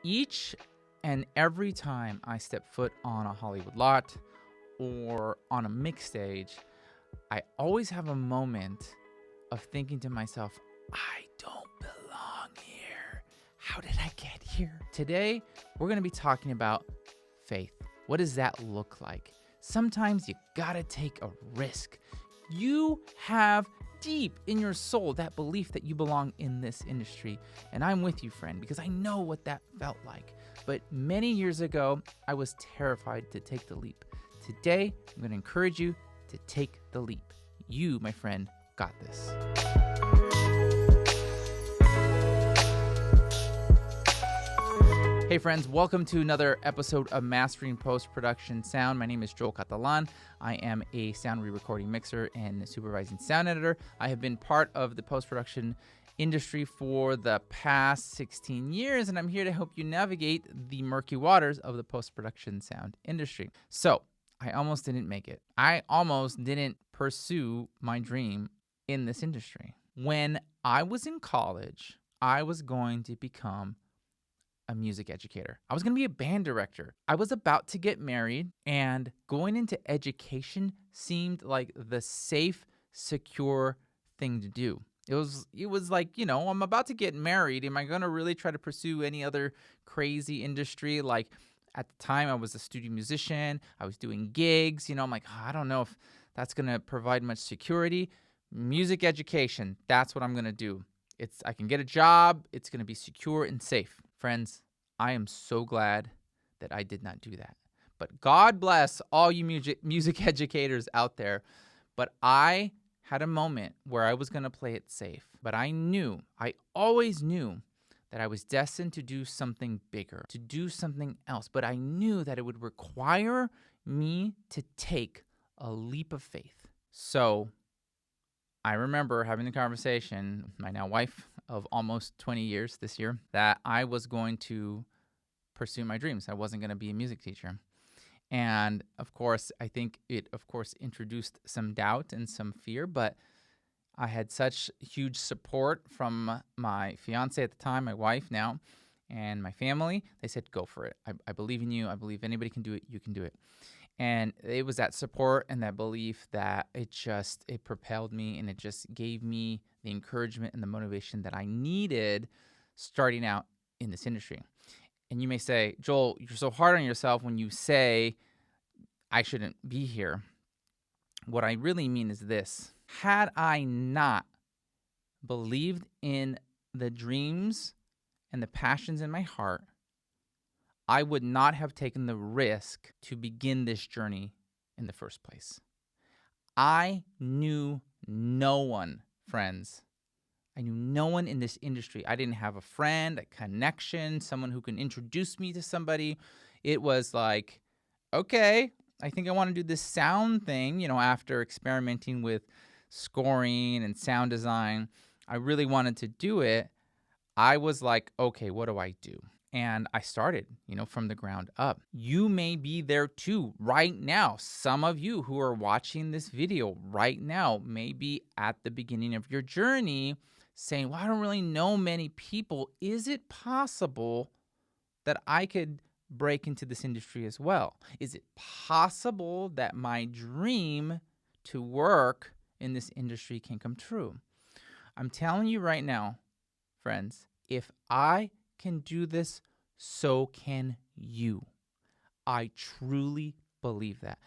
Each and every time I step foot on a Hollywood lot or on a mix stage, I always have a moment of thinking to myself, I don't belong here. How did I get here? Today, we're going to be talking about faith. What does that look like? Sometimes you gotta take a risk. You have deep in your soul that belief that you belong in this industry. And I'm with you, friend, because I know what that felt like. But many years ago, I was terrified to take the leap. Today, I'm going to encourage you to take the leap. You, my friend, got this. Hey friends, welcome to another episode of Mastering Post-Production Sound. My name is Joel Catalan. I am a sound re-recording mixer and supervising sound editor. I have been part of the post-production industry for the past 16 years, and I'm here to help you navigate the murky waters of the post-production sound industry. So, I almost didn't make it. I almost didn't pursue my dream in this industry. When I was in college, I was going to become a music educator. I was going to be a band director. I was about to get married, and going into education seemed like the safe, secure thing to do. It was like, I'm about to get married. Am I going to really try to pursue any other crazy industry? Like at the time, I was a studio musician. I was doing gigs. I'm like, I don't know if that's going to provide much security. Music education, that's what I'm going to do. I can get a job. It's going to be secure and safe. Friends, I am so glad that I did not do that. But God bless all you music educators out there. But I had a moment where I was going to play it safe. But I always knew that I was destined to do something bigger, to do something else. But I knew that it would require me to take a leap of faith. So I remember having the conversation with my now wife of almost 20 years this year that I was going to pursue my dreams. I wasn't going to be a music teacher. And of course, I think it, introduced some doubt and some fear, but I had such huge support from my fiance at the time, my wife now, and my family. They said, go for it. I believe in you. I believe anybody can do it. You can do it. And it was that support and that belief that it propelled me, and it just gave me the encouragement and the motivation that I needed starting out in this industry. And you may say, Joel, you're so hard on yourself when you say I shouldn't be here. What I really mean is this. Had I not believed in the dreams and the passions in my heart, I would not have taken the risk to begin this journey in the first place. I knew no one, friends. I knew no one in this industry. I didn't have a friend, a connection, someone who can introduce me to somebody. It was like, okay, I think I want to do this sound thing, after experimenting with scoring and sound design. I really wanted to do it. I was like, okay, what do I do? And I started, from the ground up. You may be there too right now. Some of you who are watching this video right now may be at the beginning of your journey saying, well, I don't really know many people. Is it possible that I could break into this industry as well? Is it possible that my dream to work in this industry can come true? I'm telling you right now, friends, if I can do this, so can you. I truly believe that.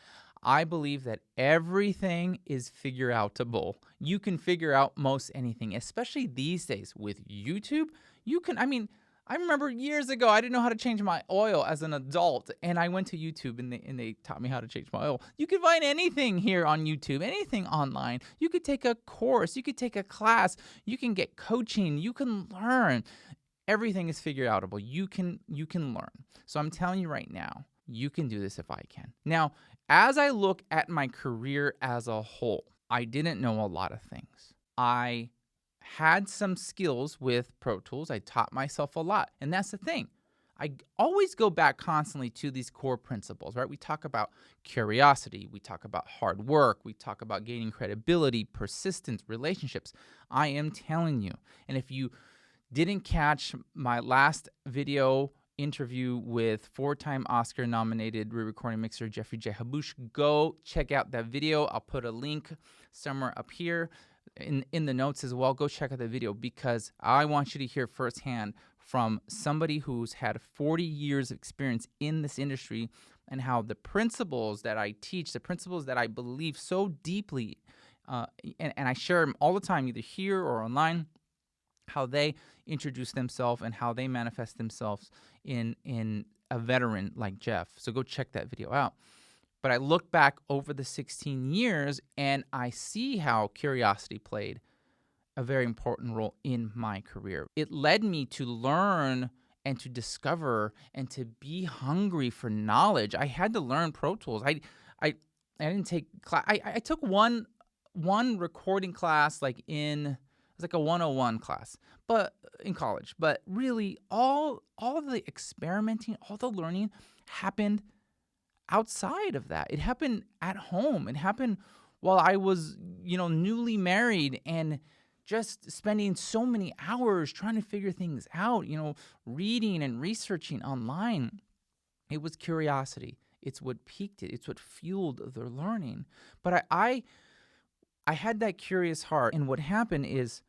I believe that everything is figure-outable. You can figure out most anything, especially these days with YouTube. I remember years ago, I didn't know how to change my oil as an adult, and I went to YouTube and they taught me how to change my oil. You can find anything here on YouTube, anything online. You could take a course, you could take a class, you can get coaching, you can learn. Everything is figure-outable. You can learn. So I'm telling you right now, you can do this if I can. Now, as I look at my career as a whole, I didn't know a lot of things. I had some skills with Pro Tools. I taught myself a lot. And that's the thing. I always go back constantly to these core principles, right? We talk about curiosity. We talk about hard work. We talk about gaining credibility, persistence, relationships. I am telling you. And if you didn't catch my last video interview with 4-time Oscar-nominated re-recording mixer Jeffrey J. Haboosh. Go check out that video. I'll put a link somewhere up here in the notes as well. Go check out the video because I want you to hear firsthand from somebody who's had 40 years of experience in this industry and how the principles that I teach, the principles that I believe so deeply, and I share them all the time, either here or online, how they introduce themselves and how they manifest themselves in a veteran like Jeff. So go check that video out. But I look back over the 16 years and I see how curiosity played a very important role in my career. It led me to learn and to discover and to be hungry for knowledge. I had to learn Pro Tools. I didn't take class. I took one recording class like it was like a 101 class, but in college. But really, all the experimenting, all the learning happened outside of that. It happened at home. It happened while I was, newly married and just spending so many hours trying to figure things out, reading and researching online. It was curiosity. It's what piqued it. It's what fueled the learning. But I had that curious heart. And what happened is,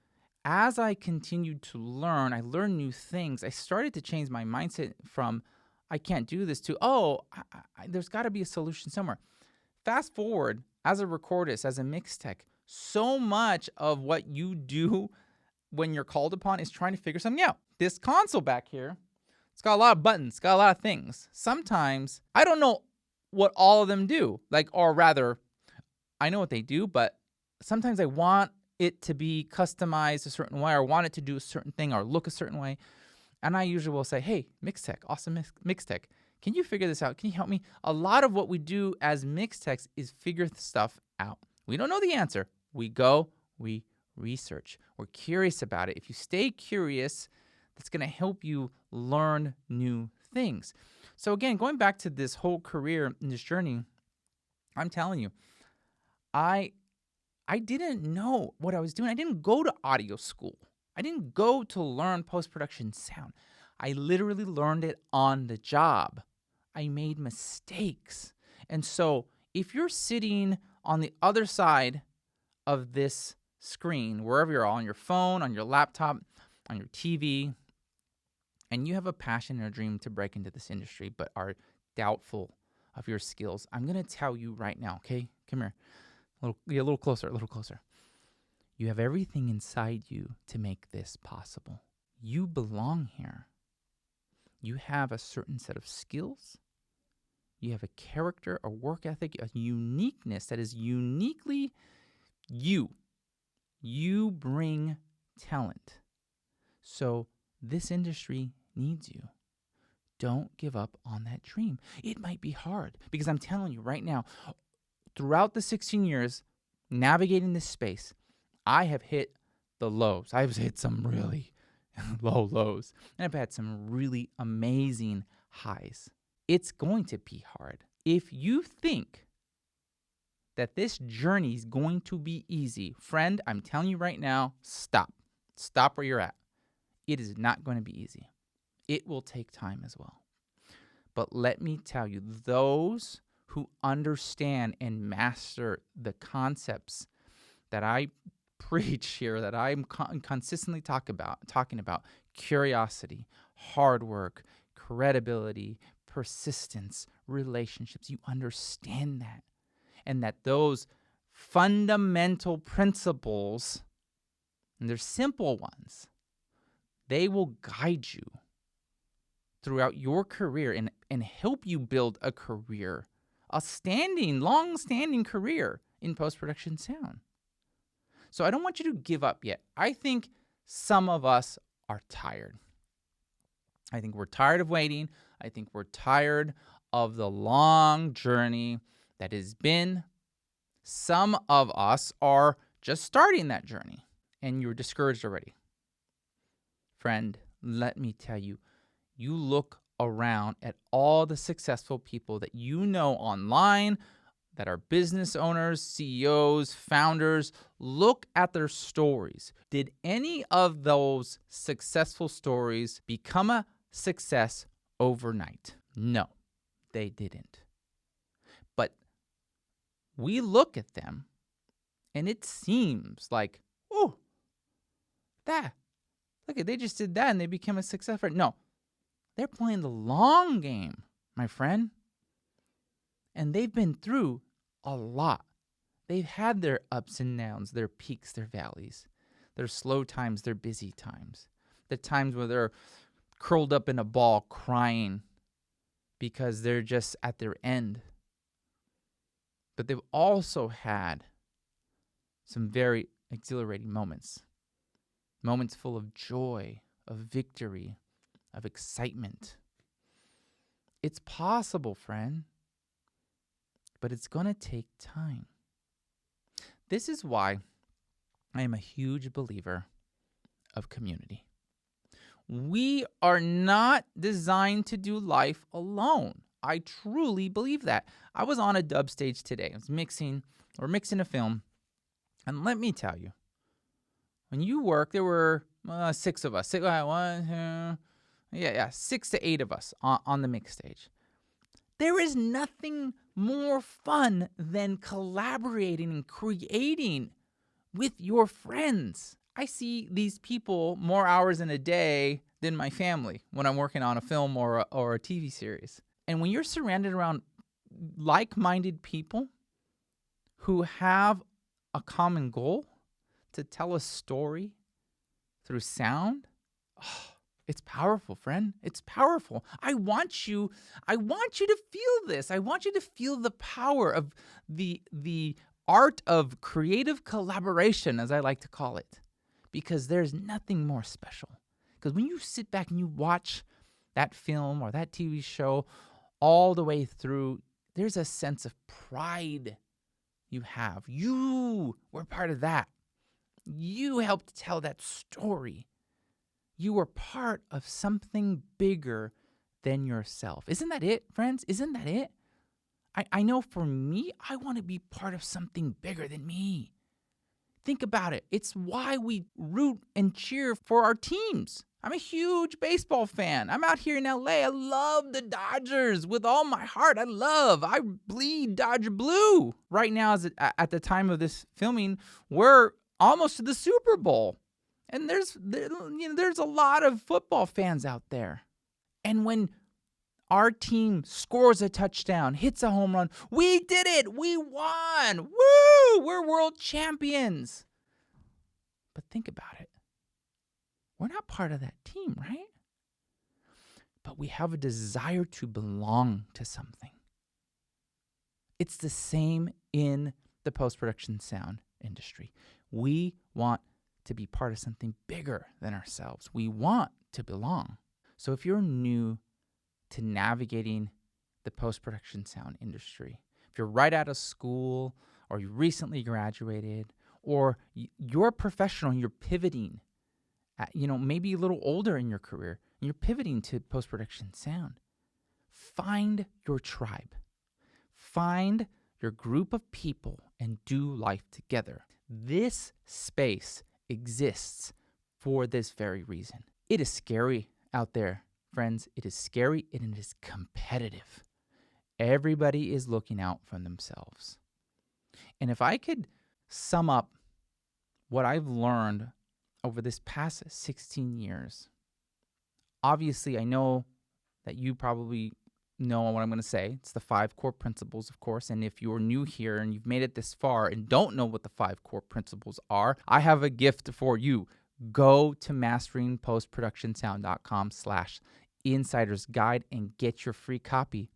as I continued to learn, I learned new things. I started to change my mindset from, I can't do this, to, there's got to be a solution somewhere. Fast forward, as a recordist, as a mix tech, so much of what you do when you're called upon is trying to figure something out. This console back here, it's got a lot of buttons, it's got a lot of things. Sometimes I don't know what all of them do, or rather, I know what they do, but sometimes I want it to be customized a certain way, or want it to do a certain thing or look a certain way. And I usually will say, hey, mix tech, awesome mix tech, can you figure this out? Can you help me? A lot of what we do as mix techs is figure stuff out. We don't know the answer. We go, we research. We're curious about it. If you stay curious, that's going to help you learn new things. So again, going back to this whole career and this journey, I'm telling you, I didn't know what I was doing. I didn't go to audio school. I didn't go to learn post-production sound. I literally learned it on the job. I made mistakes. And so if you're sitting on the other side of this screen, wherever you're on your phone, on your laptop, on your TV, and you have a passion and a dream to break into this industry but are doubtful of your skills, I'm going to tell you right now, okay? Come here. A little closer. You have everything inside you to make this possible. You belong here. You have a certain set of skills. You have a character, a work ethic, a uniqueness that is uniquely you. You bring talent. So this industry needs you. Don't give up on that dream. It might be hard because I'm telling you right now, throughout the 16 years navigating this space, I have hit the lows. I've hit some really low lows, and I've had some really amazing highs. It's going to be hard. If you think that this journey is going to be easy, friend, I'm telling you right now, stop. Stop where you're at. It is not going to be easy. It will take time as well. But let me tell you, those who understand and master the concepts that I preach here, that I'm consistently talking about curiosity, hard work, credibility, persistence, relationships. You understand that. And that those fundamental principles, and they're simple ones, they will guide you throughout your career and help you build a career, a long-standing career in post-production sound. So I don't want you to give up yet. I think some of us are tired. I think we're tired of waiting. I think we're tired of the long journey that has been. Some of us are just starting that journey, and you're discouraged already. Friend, let me tell you, you look around at all the successful people that you know online, that are business owners, CEOs, founders. Look at their stories. Did any of those successful stories become a success overnight. No, they didn't. But we look at them and it seems like, oh, they just did that and they became a success. No, they're playing the long game, my friend. And they've been through a lot. They've had their ups and downs, their peaks, their valleys, their slow times, their busy times, the times where they're curled up in a ball crying because they're just at their end. But they've also had some very exhilarating moments full of joy, of victory, of excitement. It's possible, friend, but it's going to take time. This is why I am a huge believer of community. We are not designed to do life alone. I truly believe that. I was on a dub stage today. I was mixing a film. And let me tell you, when you work, there were 6 of us. 6 to 8 of us on the mix stage. There is nothing more fun than collaborating and creating with your friends. I see these people more hours in a day than my family when I'm working on a film or a TV series. And when you're surrounded around like-minded people who have a common goal to tell a story through sound, it's powerful, friend. It's powerful. I want you to feel this. I want you to feel the power of the art of creative collaboration, as I like to call it, because there's nothing more special. Because when you sit back and you watch that film or that TV show all the way through, there's a sense of pride you have. You were part of that. You helped tell that story. You were part of something bigger than yourself. Isn't that it, friends? Isn't that it? I know for me, I want to be part of something bigger than me. Think about it. It's why we root and cheer for our teams. I'm a huge baseball fan. I'm out here in LA. I love the Dodgers with all my heart. I bleed Dodger blue. Right now, at the time of this filming, we're almost to the Super Bowl. And there's a lot of football fans out there. And when our team scores a touchdown, hits a home run, we did it. We won. Woo! We're world champions. But think about it. We're not part of that team, right? But we have a desire to belong to something. It's the same in the post-production sound industry. We want to be part of something bigger than ourselves. We want to belong. So if you're new to navigating the post-production sound industry, if you're right out of school or you recently graduated or you're a professional and you're pivoting, maybe a little older in your career and you're pivoting to post-production sound, find your tribe. Find your group of people and do life together. This space exists for this very reason. It is scary out there, friends. It is scary and it is competitive. Everybody is looking out for themselves. And if I could sum up what I've learned over this past 16 years, obviously I know that you probably know what I'm going to say. It's the 5 core principles, of course. And if you're new here and you've made it this far and don't know what the 5 core principles are, I have a gift for you. Go to masteringpostproductionsound.com/insider's guide and get your free copy.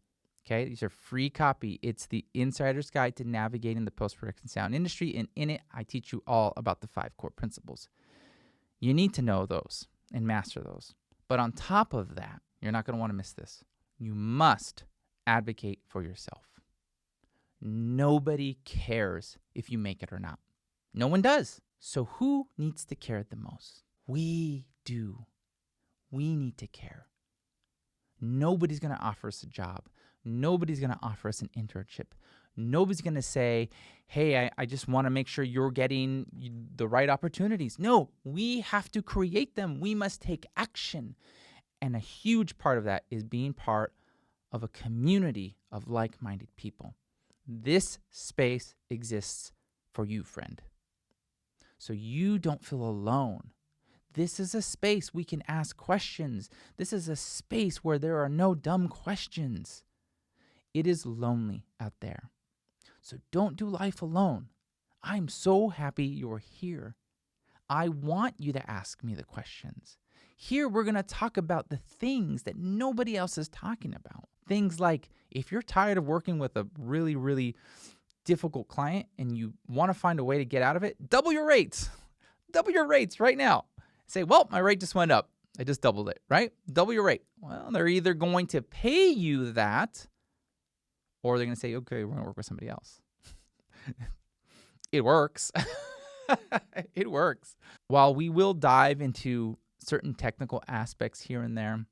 Okay, these are free copy. It's the Insider's Guide to Navigating the Post-Production Sound Industry, and in it, I teach you all about the 5 core principles. You need to know those and master those. But on top of that, you're not going to want to miss this. You must advocate for yourself. Nobody cares if you make it or not. No one does. So who needs to care the most? We do. We need to care. Nobody's going to offer us a job. Nobody's going to offer us an internship. Nobody's going to say, hey, I just want to make sure you're getting the right opportunities. No, we have to create them. We must take action. And a huge part of that is being part of a community of like-minded people. This space exists for you, friend. So you don't feel alone. This is a space we can ask questions. This is a space where there are no dumb questions. It is lonely out there. So don't do life alone. I'm so happy you're here. I want you to ask me the questions. Here, we're going to talk about the things that nobody else is talking about. Things like, if you're tired of working with a really, really difficult client and you want to find a way to get out of it, double your rates. Double your rates right now. Say, well, my rate just went up. I just doubled it, right? Double your rate. Well, they're either going to pay you that, or they're going to say, okay, we're going to work with somebody else. It works. It works. While we will dive into certain technical aspects here and there,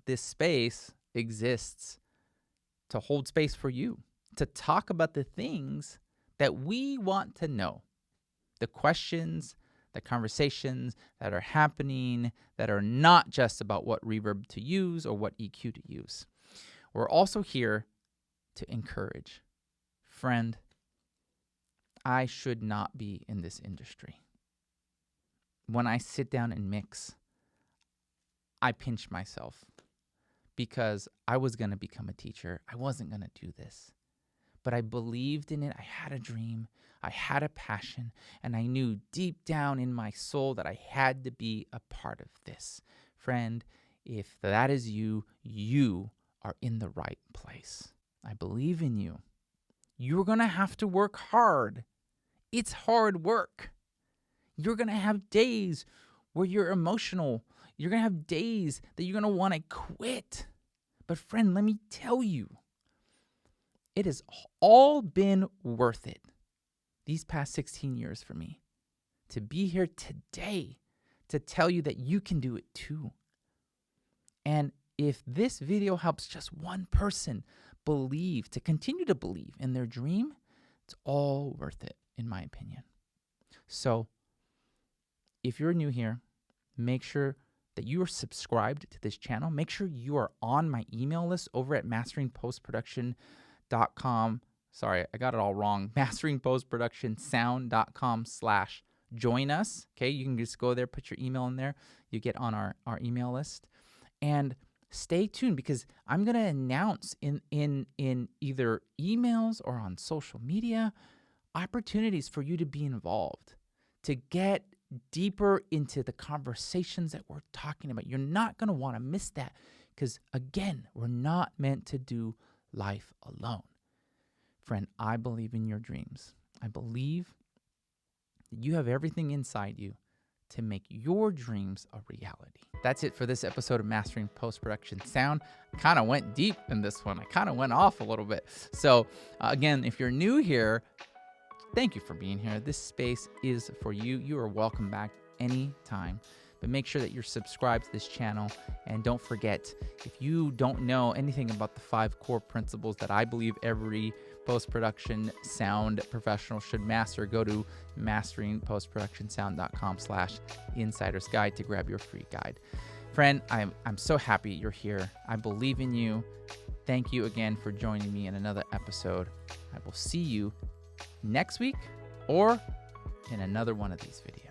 this space exists to hold space for you, to talk about the things that we want to know, the questions, the conversations that are happening that are not just about what reverb to use or what EQ to use. We're also here to encourage. Friend, I should not be in this industry. When I sit down and mix, I pinch myself because I was going to become a teacher. I wasn't going to do this. But I believed in it. I had a dream. I had a passion. And I knew deep down in my soul that I had to be a part of this. Friend, if that is you, you are in the right place. I believe in you. You're going to have to work hard. It's hard work. You're going to have days where you're emotional. You're going to have days that you're going to want to quit. But friend, let me tell you, it has all been worth it these past 16 years for me to be here today to tell you that you can do it too. And if this video helps just one person to continue to believe in their dream, it's all worth it, in my opinion. So if you're new here, make sure that you are subscribed to this channel. Make sure you are on my email list over at masteringpostproduction.com. Sorry, I got it all wrong. masteringpostproductionsound.com/join us. Okay, you can just go there, put your email in there. You get on our email list. And stay tuned because I'm going to announce in either emails or on social media opportunities for you to be involved, to get deeper into the conversations that we're talking about. You're not going to want to miss that because, again, we're not meant to do life alone. Friend, I believe in your dreams. I believe that you have everything inside you to make your dreams a reality. That's it for this episode of Mastering Post-Production Sound. I kind of went deep in this one. I kind of went off a little bit. So again, if you're new here, thank you for being here. This space is for you. You are welcome back anytime. But make sure that you're subscribed to this channel. And don't forget, if you don't know anything about the 5 core principles that I believe every post-production sound professional should master, go to masteringpostproductionsound.com/insider's guide to grab your free guide. Friend, I'm so happy you're here. I believe in you. Thank you again for joining me in another episode. I will see you next week or in another one of these videos.